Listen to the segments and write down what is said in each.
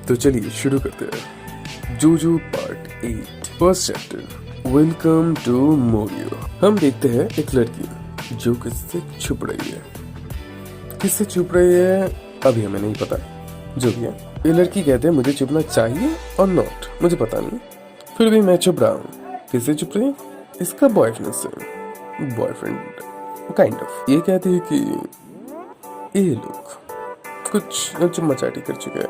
तो चलिए शुरू करते हैं। JoJo part 8 first chapter, welcome to Morioh. हम देखते हैं एक लड़की जो किससे छुप रही है। किससे छुप रही है अभी हमें नहीं पता, जो भी है। ये लड़की कहते हैं मुझे छुपना चाहिए और नॉट, मुझे पता नहीं, फिर भी मैं छुप रहा हूँ। किससे छुप रही है? इसका बॉयफ्रेंड से, बॉयफ्रेंड काइंड ऑफ। ये कहती है कि ये लोग कुछ चुम्माचाटी कर चुके हैं,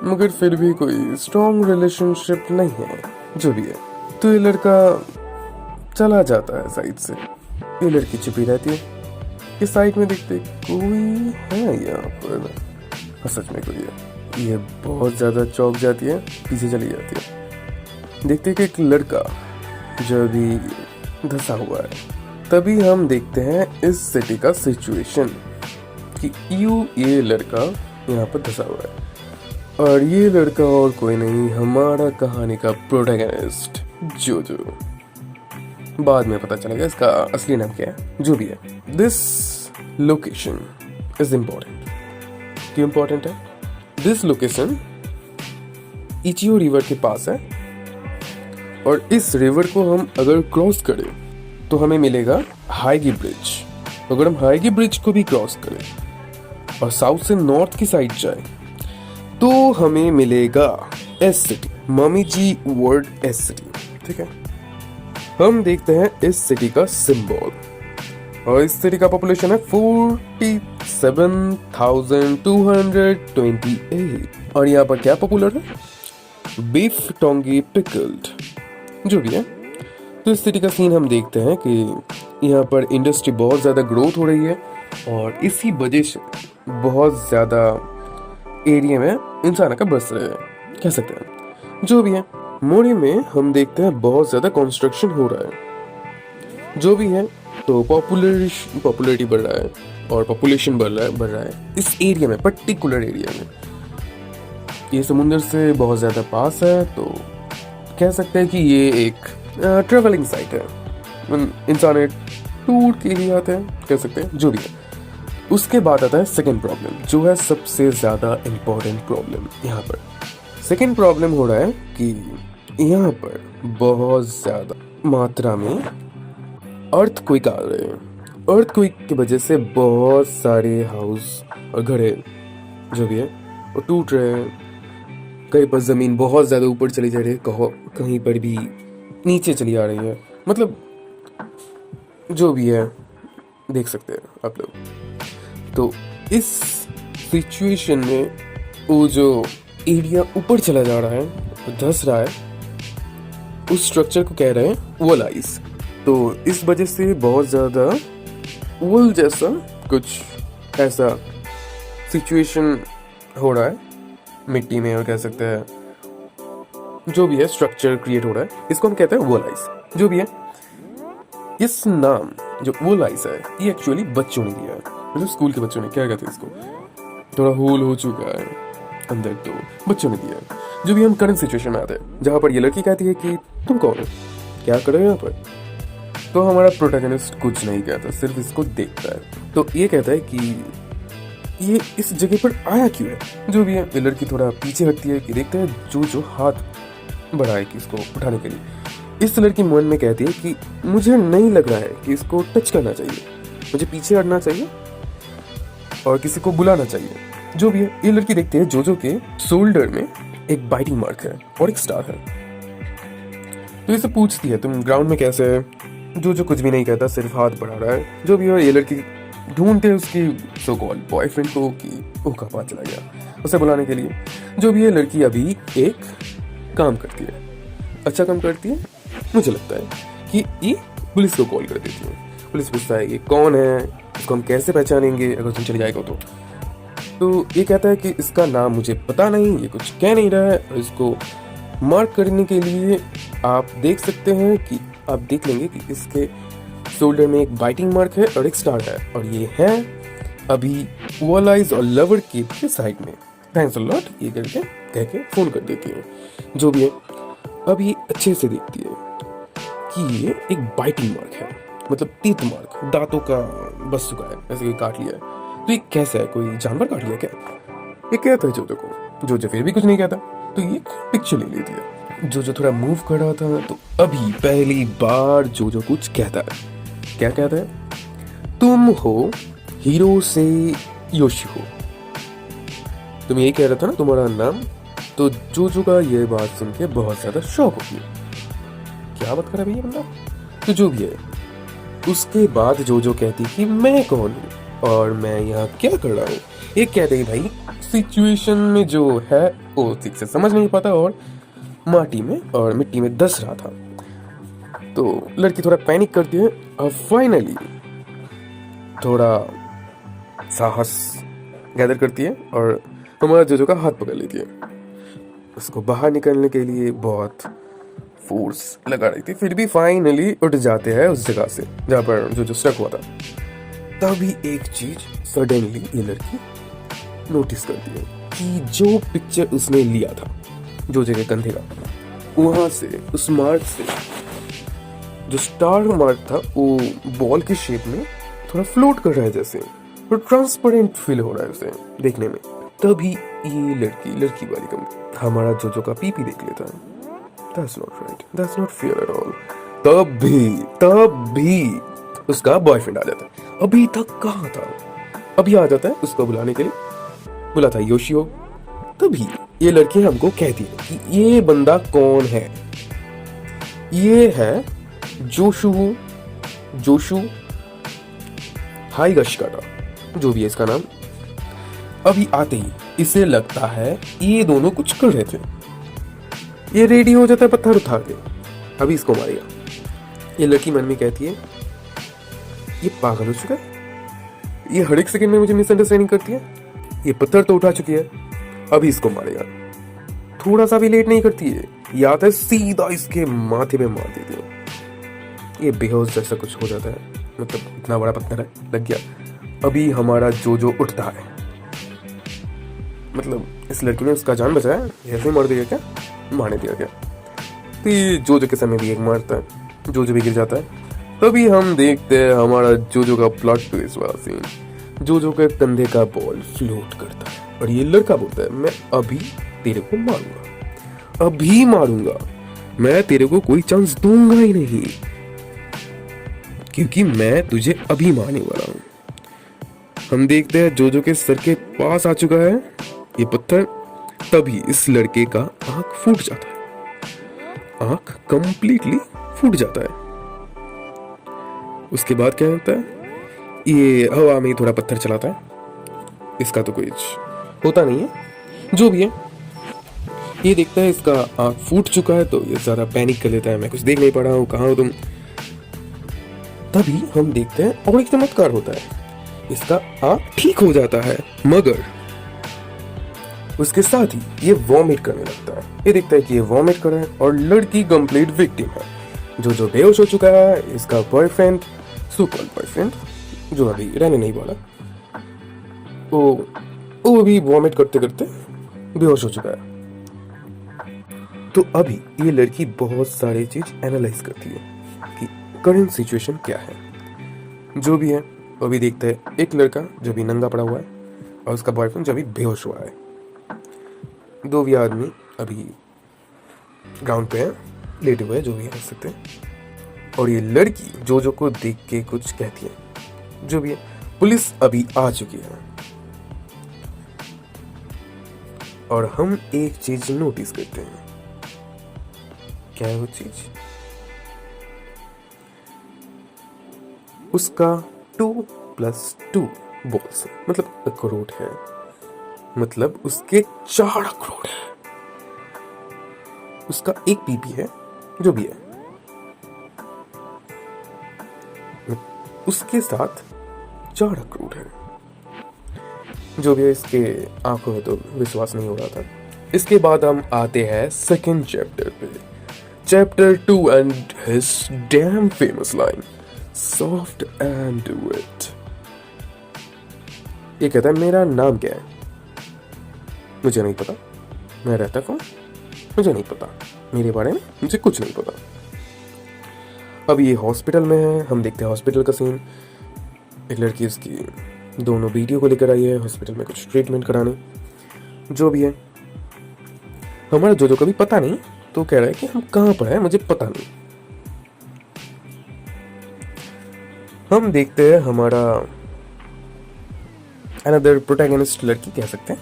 मगर फिर भी कोई स्ट्रॉन्ग रिलेशनशिप नहीं है, जो भी है। तो ये लड़का चला जाता है साइड से। ये लड़की छुपी रहती है। ये साइड में देखते कोई है यहाँ पर, और सच में कोई है। ये बहुत ज़्यादा चौंक जाती है, पीछे चली जाती है। देखते कि एक लड़का जो अभी धंसा हुआ है। तभी हम देखते हैं इस सिटी का सिचुएशन कि ये लड़का यहाँ पर धंसा हुआ है, और ये लड़का और कोई नहीं, हमारा कहानी का प्रोटैगनिस्ट जोजो। बाद में पता चलेगा इसका असली नाम क्या है, जो भी है। This location is important. क्यों इम्पोर्टेंट है? दिस लोकेशन इचियो रिवर के पास है, और इस रिवर को हम अगर क्रॉस करें तो हमें मिलेगा हाईगी ब्रिज। अगर हम हाईगी ब्रिज को भी क्रॉस करें और साउथ से नॉर्थ की साइड जाए तो हमें मिलेगा एस सिटी, मम्मी जी वर्ड एस सिटी। ठीक है, हम देखते हैं इस सिटी का सिंबल, और इस सिटी का पॉपुलेशन है 47,228। और यहाँ पर क्या पॉपुलर है? बीफ टोंगी पिकल्ड, जो भी है। तो इस सिटी का सीन हम देखते हैं कि यहाँ पर इंडस्ट्री बहुत ज़्यादा ग्रोथ हो रही है, और इसी वजह से बहुत ज़्यादा एरिया में इंसान का बस रहे हैं, कह सकते हैं, जो भी है। मोरी में हम देखते हैं बहुत ज़्यादा कंस्ट्रक्शन हो रहा है, जो भी है। तो पॉपुलरिटी बढ़ रहा है और पॉपुलेशन बढ़ रहा है इस एरिया में, पर्टिकुलर एरिया में। ये समुंदर से बहुत ज़्यादा पास है, तो कह सकते हैं कि ये एक ट्रेवलिंग साइट है। इंसान टूर के लिए आते हैं, कह सकते हैं, जो भी है। उसके बाद आता है सेकेंड प्रॉब्लम, जो है सबसे ज़्यादा इम्पोर्टेंट प्रॉब्लम। यहाँ पर सेकेंड प्रॉब्लम हो रहा है कि यहाँ पर बहुत ज़्यादा मात्रा में अर्थक्वेक आ रहे हैं। अर्थक्वेक की वजह से बहुत सारे हाउस और घरे जो भी है वो टूट रहे हैं। कहीं पर ज़मीन बहुत ज़्यादा ऊपर चली जा रही है, कहीं पर भी नीचे चली आ रही है, मतलब जो भी है, देख सकते हैं आप लोग। तो इस सिचुएशन में वो जो एरिया ऊपर चला जा रहा है, धंस रहा है, उस स्ट्रक्चर को कह रहे हैं वॉल आइस। तो इस वजह से बहुत ज़्यादा वॉल जैसा कुछ ऐसा सिचुएशन हो रहा है मिट्टी में, और कह सकते हैं जो भी है स्ट्रक्चर क्रिएट हो रहा है, इसको हम कहते हैं वॉल आइस, जो भी है। इस नाम जो वॉल आइस है, ये एक्चुअली बच्चों ने दिया है, मतलब स्कूल के बच्चों ने। क्या कहते हैं इसको, थोड़ा होल हो चुका है अंदर, तो बच्चों ने दिया है। जो भी हम करंट सिचुएशन में आते हैं, जहाँ पर ये लड़की कहती है कि तुम कौन हो, क्या कर रहे हो यहाँ पर। तो हमारा प्रोटैगनिस्ट कुछ नहीं कहता, सिर्फ इसको देखता है। तो ये कहता है कि ये इस जगह पर आया क्यों है, जो भी है। ये लड़की थोड़ा पीछे हटती है कि देखते हैं जो हाथ बढ़ाए कि इसको उठाने के लिए। इस लड़की मन में कहती है कि मुझे नहीं लग रहा है कि इसको टच करना चाहिए, मुझे पीछे हटना चाहिए और किसी को बुलाना चाहिए, जो भी है। ये लड़की देखती है जोजो के शोल्डर में एक बाइटिंग मार्क है और एक स्टार है। तो इसे पूछती है तुम ग्राउंड में कैसे है। जोजो कुछ भी नहीं कहता, सिर्फ हाथ बढ़ा रहा है, जो भी है। ये लड़की ढूंढते उसकी सो कॉल्ड बॉयफ्रेंड को कि वो कहाँ चला गया, उसे बुलाने के लिए, जो भी है। लड़की अभी एक काम करती है, अच्छा काम करती है, मुझे लगता है कि ये पुलिस को कॉल कर देती है। पुलिस पूछता है ये कौन है, इसको हम कैसे पहचानेंगे अगर तुम चले जाएगा तो ये कहता है कि इसका नाम मुझे पता नहीं, ये कुछ कह नहीं रहा है। और इसको मार्क करने के लिए आप देख सकते हैं कि आप देख लेंगे कि इसके शोल्डर में एक बाइटिंग मार्क है और एक स्टार है, और ये है अभी वॉल आइज और लवर केप के साइड में। थैंक्स अ लॉट, ये करके कह के फोन कर देती है, जो भी है। अब ये अच्छे से देखती है कि ये एक बाइटिंग मार्क है, मतलब टीथ मार्क, दांतों का बस चुका है, ऐसे काट लिया है। तो ये कैसा है, कोई जानवर काट लिया क्या? ये कहता है जोजो को, जोजो फिर भी कुछ नहीं कहता, तो ये पिक्चर ले लेती है। जोजो थोड़ा मूव कर रहा था, तो अभी पहली बार जोजो कुछ कहता है। क्या कहता है? तुम हो हीरो से योशी हो। तुम यही कह रहा था ना तुम्हारा नाम? तो जोजो का ये बात सुन के बहुत ज्यादा शॉक हो गया। क्या बात कर रहा है भैया बंदा? तो जो भी है, उसके बाद जोजो कहती कि मैं कौन हूँ और मैं यहाँ क्या कर रहा हूँ। ये कहते ही भाई सिचुएशन में जो है वो ठीक से समझ नहीं पाता और माटी में और मिट्टी में धंस रहा था। तो लड़की थोड़ा पैनिक करती है और फाइनली थोड़ा साहस गैदर करती है और हमारा जोजो का हाथ पकड़ लेती है। उसको बाहर निकलने के लिए बहुत फोर्स लगा रही थी, फिर भी फाइनली उठ जाते हैं उस जगह से जहाँ पर जोजो स्टक हुआ था। तभी एक चीज सडनली ये लड़की नोटिस करती है कि जो पिक्चर उसने लिया था जोजो के कंधे का, वहां से उस मार्क से जो स्टार मार्क था वो बॉल के शेप में थोड़ा फ्लोट कर रहा है, जैसे और ट्रांसपेरेंट फील हो रहा है उसे देखने में। तभी ये लड़की वाली कम हमारा जोजो का पीपी देख लेता है। That's not right. That's not fair at all. तब भी उसका बॉयफ्रेंड आ जाता है। अभी तक कहाँ था? अभी आ जाता है उसको बुलाने के लिए। बुला था योशियो। तभी ये लड़की हमको कहती है कि ये बंदा कौन है। ये है जोशु हाइगाशिकाटा, जो भी है इसका नाम। अभी आते ही इसे लगता है ये दोनों कुछ कर रहे थे। ये रेडी हो जाता है पत्थर उठा के, अभी इसको मारेगा। ये लड़की मन में कहती है ये पागल हो चुका है, ये हर एक सेकंड में मुझे मिसअंडरस्टैंडिंग करती है। ये पत्थर तो उठा चुकी है, अभी इसको मारेगा। थोड़ा सा भी लेट नहीं करती है, या तो सीधा इसके माथे पे मार देती है। ये बेहोश जैसा कुछ हो जाता है, मतलब इतना बड़ा पत्थर है लग गया। अभी हमारा जोजो उठता है, मतलब इस लड़की ने उसका जान बचाया, ऐसे ही मार दिया क्या, मारने दिया क्या। तो ये जोजो के समय भी एक मारता है, जोजो भी गिर जाता है। तभी हम देखते हैं हमारा जोजो का प्लॉट ट्विस्ट वाला सीन। जोजो के कंधे का बॉल फ्लोट करता है और ये लड़का बोलता है मैं अभी तेरे को मारूंगा, अभी मारूंगा, मैं तेरे को कोई चांस दूंगा ही नहीं, क्योंकि मैं तुझे अभी मारने वाला हूं। हम देखते हैं जोजो के सर के पास आ चुका है ये पत्थर। तभी इस लड़के का आंख फूट जाता है, आंख कंप्लीटली फूट जाता है। उसके बाद क्या होता है, ये हवा में थोड़ा पत्थर चलाता है। इसका तो कुछ होता नहीं है, जो भी है। ये देखता है इसका आंख फूट चुका है, तो ये ज्यादा पैनिक कर लेता है, मैं कुछ देख नहीं पा रहा हूँ, कहाँ हो तुम। तभी हम देखते हैं और एक चमत्कार होता है, इसका आंख ठीक हो जाता है, मगर उसके साथ ही ये वॉमिट करने लगता है। ये देखता है कि ये वॉमिट कर रहा है और लड़की कंप्लीट विक्टिम है। जो बेहोश हो चुका है, इसका बॉयफ्रेंड, सुपर बॉयफ्रेंड, जो अभी रहने नहीं वाला, वो भी वॉमिट करते करते बेहोश हो चुका है। तो अभी ये लड़की बहुत सारी चीज एनालाइज करती है कि करंट सिचुएशन क्या है। जो भी है वो भी देखता है, एक लड़का जो भी नंगा पड़ा हुआ है और उसका बॉयफ्रेंड जो अभी बेहोश हुआ है। दो भी आदमी अभी ग्राउंड पे है, लेटे हुए, जो भी है सकते हैं। और ये लड़की जोजो को देख के कुछ कहती है। जो भी है, पुलिस अभी आ चुकी है और हम एक चीज नोटिस करते हैं। क्या है वो चीज? उसका 2+2 बॉल्स है, मतलब अखरोट है, मतलब उसके 4 अखरोट है। उसका एक पीपी है, जो भी है, उसके साथ 4 अखरोट है। जो भी है, इसके आंखों में तो विश्वास नहीं हो रहा था। इसके बाद हम आते हैं सेकंड चैप्टर पे, chapter 2 and his damn famous line, soft and wet. ये कहता है मेरा नाम क्या है? मुझे नहीं पता। मैं रहता कौन? मुझे नहीं पता। मेरे बारे में मुझे कुछ नहीं पता। अब ये हॉस्पिटल में है, हम देखते हैं हॉस्पिटल का सीन। एक लड़की उसकी दोनों वीडियो को लेकर आई है हॉस्पिटल में कुछ ट्रीटमेंट कराने। जो भी है, हमारा जो कभी पता नहीं, तो कह रहा है कि हम कहाँ पर हैं मुझे पता नहीं। हम देखते हैं हमारा अनदर प्रोटैगनिस्ट लड़की कह सकते हैं,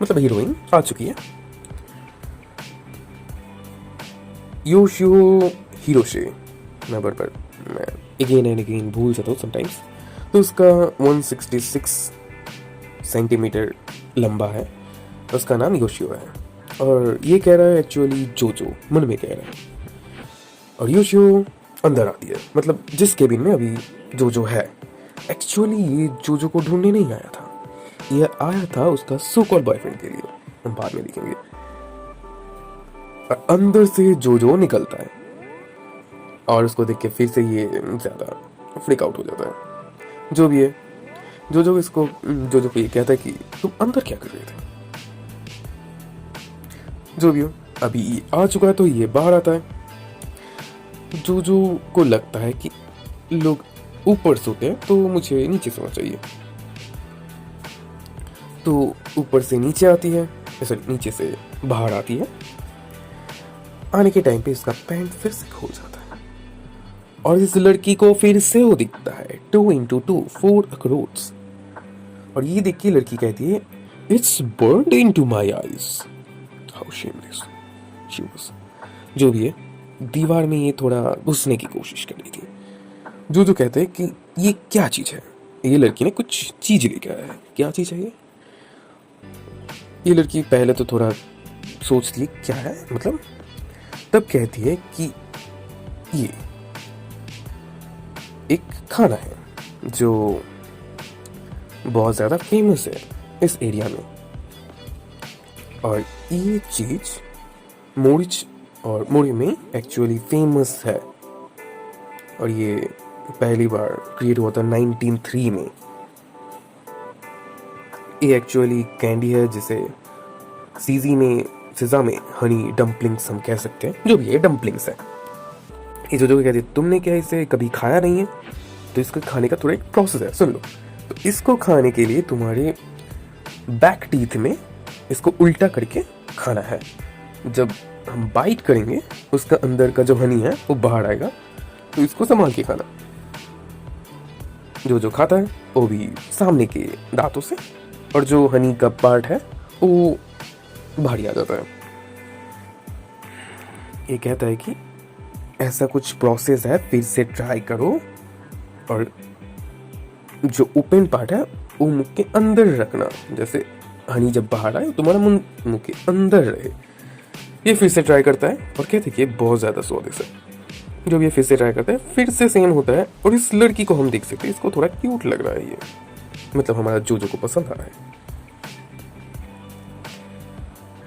मतलब हीरोइन आ चुकी है, योशियो हिरोशे। मैं अगेन एंड अगेन भूल जाता हूँ समटाइम्स। तो उसका 166 सेंटीमीटर लंबा है, उसका नाम योशियो है, और ये कह रहा है एक्चुअली जोजो मन में कह रहा है। और योशियो अंदर आती है, मतलब जिस केबिन में अभी जोजो है। एक्चुअली ये जोजो को ढूंढने नहीं आया था, ये आया था उसका सो कॉल्ड बॉयफ्रेंड के लिए, हम बाद में देखेंगे। और अंदर से जोजो निकलता है और उसको देख के फिर से ये ज्यादा फ्रिक आउट हो जाता है। जो भी है, जोजो को ये कहता है कि तुम अंदर क्या कर रहे थे। जो भी हो, अभी ये आ चुका है तो ये बाहर आता है। जोजो को लगता है कि लोग ऊपर सोते हैं तो मुझे नीचे सोना चाहिए, तो ऊपर से नीचे आती है, सॉरी नीचे से बाहर आती है। आने के टाइम पे इसका पैंट फिर से खोल जाता है और इस लड़की को फिर से वो दिखता है 2 into 2 4 करोड़। और ये देख के लड़की कहती है it's burned into my eyes, how shameless she was. जो भी है, दीवार में ये थोड़ा घुसने की कोशिश कर रही थी। जो कहते हैं कि ये क्या चीज है, ये लड़की ने कुछ चीज लेके आया है। क्या चीज है ये लड़की पहले तो थोड़ा सोचती है क्या है, मतलब तब कहती है कि ये एक खाना है जो बहुत ज़्यादा फेमस है इस एरिया में, और ये चीज़ मोरी में एक्चुअली फेमस है। और ये पहली बार क्रिएट हुआ था 1903 में। ये एक्चुअली कैंडी है जिसे सिजा में हनी डम्पलिंग्स हम कह सकते हैं। जो भी है, डम्पलिंग्स है। ये जो कहते हैं तुमने क्या इसे कभी खाया नहीं है, तो इसको खाने का थोड़ा एक प्रोसेस है, सुन लो। तो इसको खाने के लिए तुम्हारे बैक टीथ में इसको उल्टा करके खाना है। जब हम बाइट करेंगे उसका अंदर का जो हनी है वो बाहर आएगा, तो इसको संभाल के खाना। जो खाता है वो भी सामने के दांतों से, और जो हनी का पार्ट है वो बाहर आ जाता है। ये कहता है कि ऐसा कुछ प्रोसेस है, फिर से ट्राई करो, और जो ओपन पार्ट है वो मुंह के अंदर रखना, जैसे हनी जब बाहर आए तुम्हारा मुंह के अंदर रहे। ये फिर से ट्राई करता है और कहते हैं कि बहुत ज़्यादा स्वादिष्ट है। जब ये फिर से ट्राई करता है फिर से सेम होता है, और इस लड़की को हम देख सकते हैं, इसको थोड़ा क्यूट लग रहा है ये, मतलब हमारा जोजो को पसंद आ रहा है।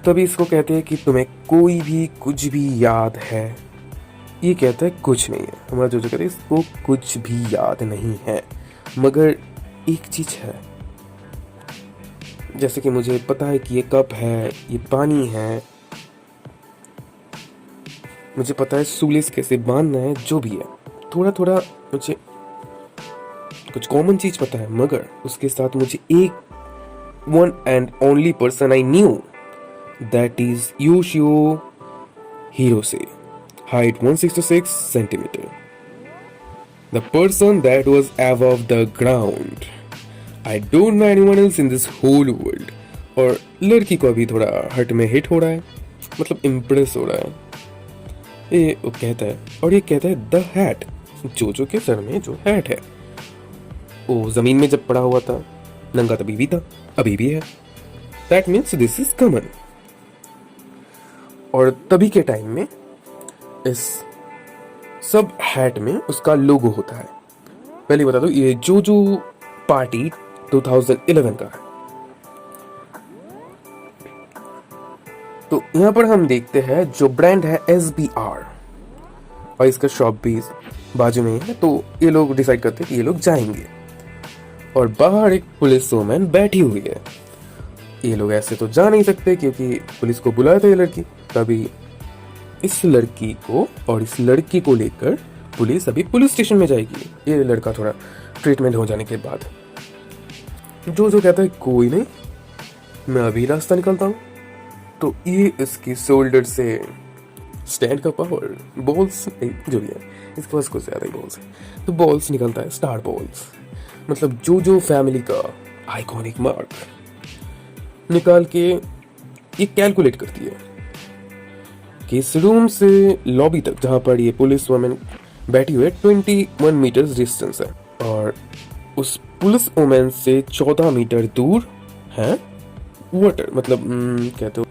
तभी इसको कहते हैं कि तुम्हें कोई भी कुछ भी याद है। ये कहता है कुछ नहीं है। हमारा जोजो कहते हैं इसको कुछ भी याद नहीं है, मगर एक चीज है, जैसे कि मुझे पता है कि ये कप है, ये पानी है, मुझे पता है सूलेस कैसे बांधना है, जो भी है थोड़ा थोड़ा मुझे कुछ कॉमन चीज पता है, मगर उसके साथ मुझे एक one and only person I knew, that is Yoshio Hirose, height 166 centimeter, the person that was above the ground. I don't know anyone else in this whole world. और लड़की को अभी थोड़ा हर्ट में हिट हो रहा है, मतलब इम्प्रेस हो रहा है। ये वो कहता है, और ये कहता है द हैट, जोजो के सर में जो हैट है वो जमीन में जब पड़ा हुआ था, नंगा तभी भी था, अभी भी है, that means this is common. और तभी के टाइम में इस सब हैट में उसका लोगो होता है। पहले बता दो, ये जोजो पार्टी 2011 का है। तो यहां पर हम देखते हैं जो ब्रांड है SBR, और इसका शॉप भी बाजू में है। तो ये लोग डिसाइड करते हैं कि ये लोग जाएंगे, और बाहर एक पुलिस वूमेन बैठी हुई है। ये लोग ऐसे तो जा नहीं सकते क्योंकि पुलिस को बुलाया था ये लड़की। तभी इस लड़की को और इस लड़की को लेकर पुलिस अभी पुलिस स्टेशन में जाएगी, ये लड़का थोड़ा ट्रीटमेंट हो जाने के बाद। जो कहता है कोई नहीं, मैं अभी रास्ता निकालता हूँ। तो ये इसकी शोल्डर से स्टैंड का पावर, बॉल्स जो भी है, इसके पास कुछ ज़्यादा ही बॉल्स है, तो बॉल्स निकलता है, स्टार बॉल्स, मतलब जो फैमिली का आइकॉनिक मार्क निकाल के ये कैलकुलेट करती है कि इस रूम से लॉबी तक जहाँ पर ये पुलिस वुमेन बैठी हुई है 21 मीटर्स डिस्टेंस है, और उस पुलिस वुमेन से 14 मीटर दूर है वाटर, मतलब कहते हो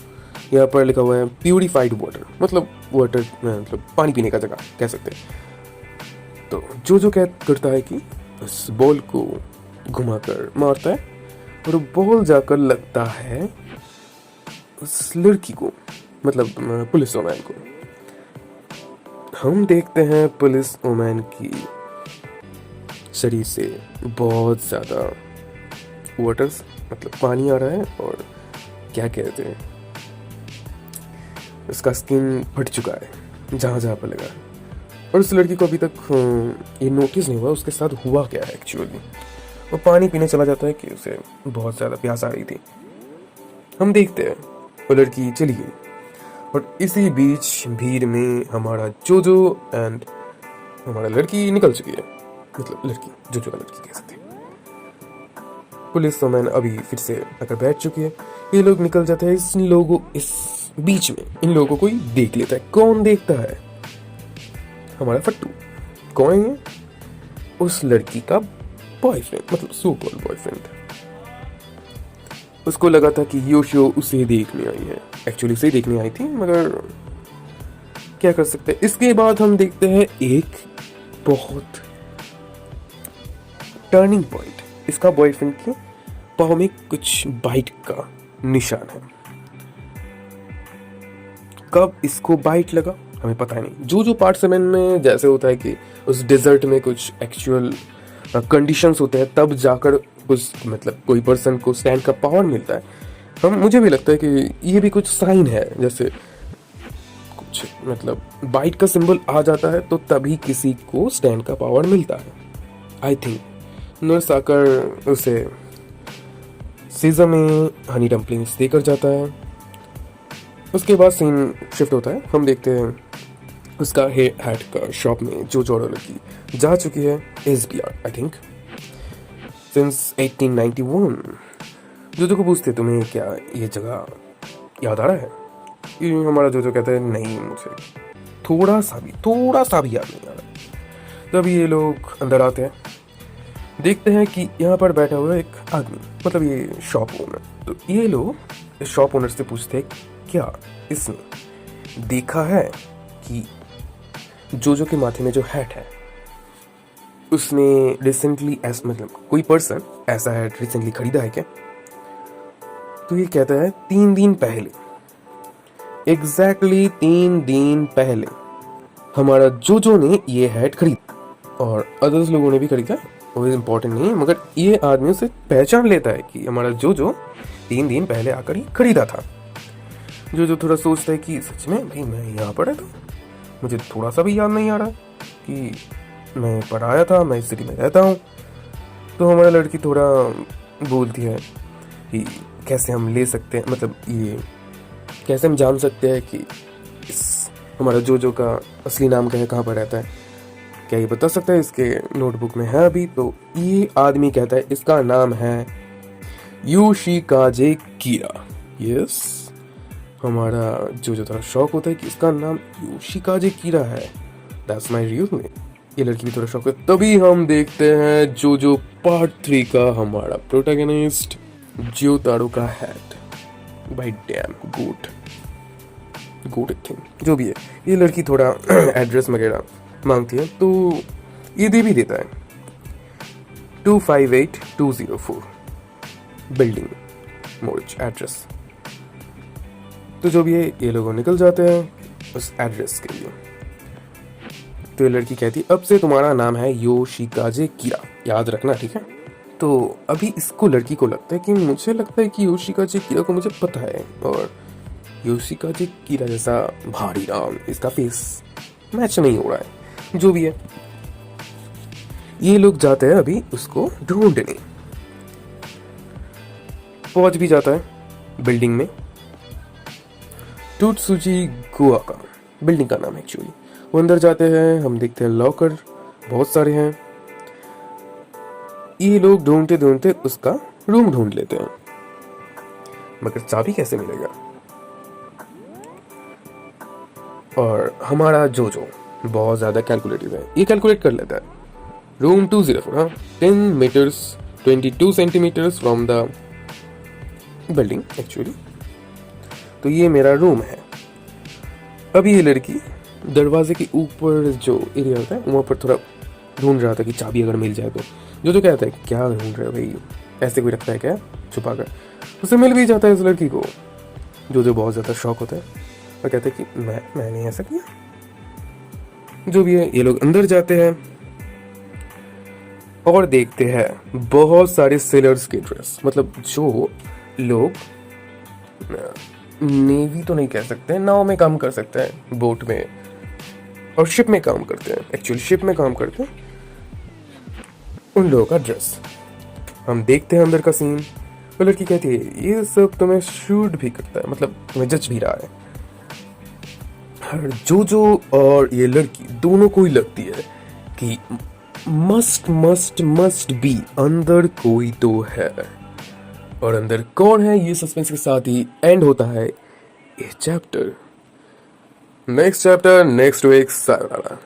यहाँ पर लिखा हुआ है प्यूरिफाइड वाटर, मतलब वाटर मतलब पानी पीने का जगह कह सकते हैं। तो जो क्या करता है कि उस बॉल को घुमाकर मारता है और बॉल जाकर लगता है उस लड़की को, मतलब पुलिस वुमैन को। हम देखते हैं पुलिस वुमैन की शरीर से बहुत ज़्यादा वाटर्स, मतलब पानी आ रहा है, और क्या कहते हैं उसका स्किन फट चुका है जहाँ जहाँ पर लगा है। और उस लड़की को अभी तक ये नोटिस नहीं हुआ उसके साथ हुआ क्या है एक्चुअली। वो पानी पीने चला जाता है कि उसे बहुत ज़्यादा प्यास आ रही थी। हम देखते हैं वो लड़की चली गई, और इसी बीच भीड़ में हमारा जोजो एंड हमारा लड़की निकल चुकी है, मतलब लड़की जोजो का लड़की कह सकते हैं। पुलिस वुमैन अभी फिर से आकर बैठ चुकी है, ये लोग निकल जाते हैं। इस बीच में इन लोगों को ही देख लेता है। कौन देखता है? हमारा फट्टू। कौन है? उस लड़की का बॉयफ्रेंड, मतलब सो कॉल्ड बॉयफ्रेंड। उसको लगा था कि योशियो उसे देखने आई है, एक्चुअली उसे देखने आई थी, मगर क्या कर सकते हैं। इसके बाद हम देखते हैं एक बहुत टर्निंग पॉइंट। इसका बॉयफ्रेंड के पाँव में कुछ बाइट का निशान है। कब इसको बाइट लगा हमें पता नहीं। जो पार्ट 7 में जैसे होता है कि उस डेजर्ट में कुछ एक्चुअल कंडीशंस होते हैं, तब जाकर उस मतलब कोई पर्सन को स्टैंड का पावर मिलता है। मुझे भी लगता है कि ये भी कुछ साइन है, जैसे कुछ मतलब बाइट का सिंबल आ जाता है तो तभी किसी को स्टैंड का पावर मिलता है। आई थिंक नर्स आकर उसे सीजर में हनी डम्पलिंग्स देकर जाता है। उसके बाद सीन शिफ्ट होता है। हम देखते हैं उसका हैट का शॉप में जो जोड़ो लड़की जा चुकी है SBR आई थिंक सिंस 1891। जो को पूछते तुम्हें क्या ये जगह याद आ रहा है? कि हमारा जो कहता है नहीं, मुझे थोड़ा सा भी याद नहीं आ रहा। तब ये लोग अंदर आते हैं, देखते हैं कि यहाँ पर बैठा हुआ एक आदमी, मतलब ये शॉप ओनर। तो ये लोग इस शॉप ओनर से पूछते हैं क्या इसने देखा है कि जो के माथे में जो हैट है उसने रिसेंटली मतलब कोई पर्सन ऐसा हैट रिसेंटली खरीदा है क्या? तो ये कहता है 3 दिन पहले, एग्जैक्टली 3 दिन पहले हमारा जो ने ये हैट खरीदा, और अदर्स लोगों ने भी खरीदा, वो इम्पोर्टेंट नहीं है, मगर ये आदमी उसे पहचान लेता है कि हमारा जो 3 दिन पहले आकर ही खरीदा था। जो थोड़ा सोचता है कि सच में भाई मैं यहाँ पर रहता हूँ, मुझे थोड़ा सा भी याद नहीं आ रहा कि मैं पढ़ाया था, मैं इस सिटी में रहता हूँ। तो हमारा लड़की थोड़ा बोलती है कि कैसे हम ले सकते हैं, मतलब ये कैसे हम जान सकते हैं कि इस हमारा जो का असली नाम क्या है, कहाँ पर रहता है, क्या ये बता सकता है? इसके नोटबुक में है अभी। तो ये आदमी कहता है इसका नाम है योशिकाजे कीरा। यस, हमारा जो थोड़ा शौक होता है कि इसका नाम योशिकाजे कीरा है, दैट्स माय रियल नेम। ये लड़की भी थोड़ा शौक है। तभी हम देखते हैं जो पार्ट 3 का हमारा प्रोटैगनिस्ट ज्योतारो का हैट। भाई डैम गुड थिंग जो भी है। ये लड़की थोड़ा एड्रेस वगैरह मांगती है, तो ये दे भी देता है 258204 बिल्डिंग मोर्च एड्रेस। तो जो भी है ये लोग निकल जाते हैं उस एड्रेस के लिए। तो ये लड़की कहती है अब से तुम्हारा नाम है योशिकाजे कीरा, याद रखना, ठीक है? तो अभी इसको लड़की को लगता है कि मुझे लगता है कि योशिकाजे कीरा को मुझे पता है, और योशिकाजे कीरा जैसा भारी नाम, इसका फेस मैच नहीं हो रहा है। जो भी है ये लोग जाते हैं अभी उसको ढूंढने। पहुंच भी जाता है बिल्डिंग में। टूटसुजी गोवा का बिल्डिंग का नाम है एक्चुअली। वो अंदर जाते हैं, हम देखते हैं लॉकर बहुत सारे हैं। ये लोग ढूंढते ढूंढते उसका रूम ढूंढ लेते हैं, मगर चाबी कैसे मिलेगा। और हमारा जोजो बहुत ज़्यादा कैलकुलेटिव है, ये कैलकुलेट कर लेता है रूम 204, हाँ 10 metres 22 centimetres from the building actually. तो ये मेरा रूम है। अभी ये लड़की दरवाजे के ऊपर जो एरिया होता है वहाँ पर थोड़ा ढूंढ रहा था कि चाबी अगर मिल जाए तो। जो कहता है क्या ढूंढ रहे हो भाई, ऐसे कोई रखता है क्या छुपा कर। उसे मिल भी जाता है उस लड़की को। जो बहुत ज़्यादा शौक होता है और कहते हैं कि मैंने ऐसा किया। जो भी है, ये लोग अंदर जाते हैं और देखते हैं बहुत सारे सेलर्स के ड्रेस, मतलब जो लोग नेवी तो नहीं कह सकते, नाव में काम कर सकते हैं, बोट में और शिप में काम करते हैं, एक्चुअली शिप में काम करते हैं, उन लोगों का ड्रेस। हम देखते हैं अंदर का सीन। वो लड़की कहती है ये सब तुम्हें शूट भी करता है, मतलब तुम्हें जज भी रहा है। जोजो और ये लड़की दोनों को ही लगती है कि मस्ट मस्ट मस्ट बी अंदर कोई तो है, और अंदर कौन है ये सस्पेंस के साथ ही एंड होता है ये चैप्टर। Next chapter next week, sayonara.